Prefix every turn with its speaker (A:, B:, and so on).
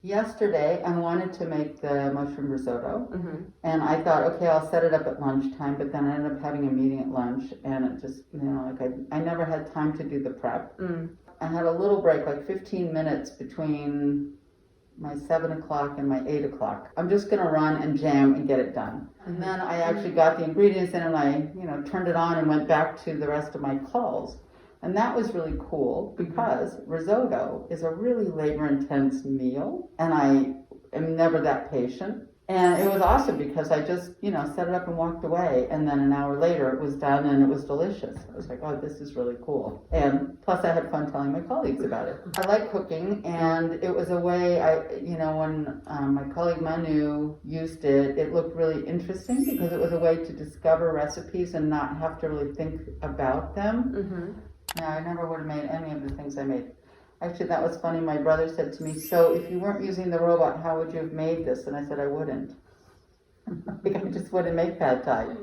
A: Yesterday, I wanted to make the mushroom risotto, and I thought, okay, I'll set it up at lunchtime, but then I ended up having a meeting at lunch, and it just, like I never had time to do the prep. I had a little break, like 15 minutes between my 7 o'clock and my 8 o'clock. I'm just gonna run and jam and get it done. And then I actually got the ingredients in and I, turned it on and went back to the rest of my calls. And that was really cool because risotto is a really labor-intense meal, and I am never that patient. And it was awesome because I just, set it up and walked away, and then an hour later it was done and it was delicious. I was like, oh, this is really cool. And plus I had fun telling my colleagues about it. I like cooking, and it was a way when my colleague Manu used it, it looked really interesting because it was a way to discover recipes and not have to really think about them. Now, I never would have made any of the things I made. Actually, that was funny. My brother said to me, so if you weren't using the robot, how would you have made this? And I said, I wouldn't. I just wouldn't make pad thai.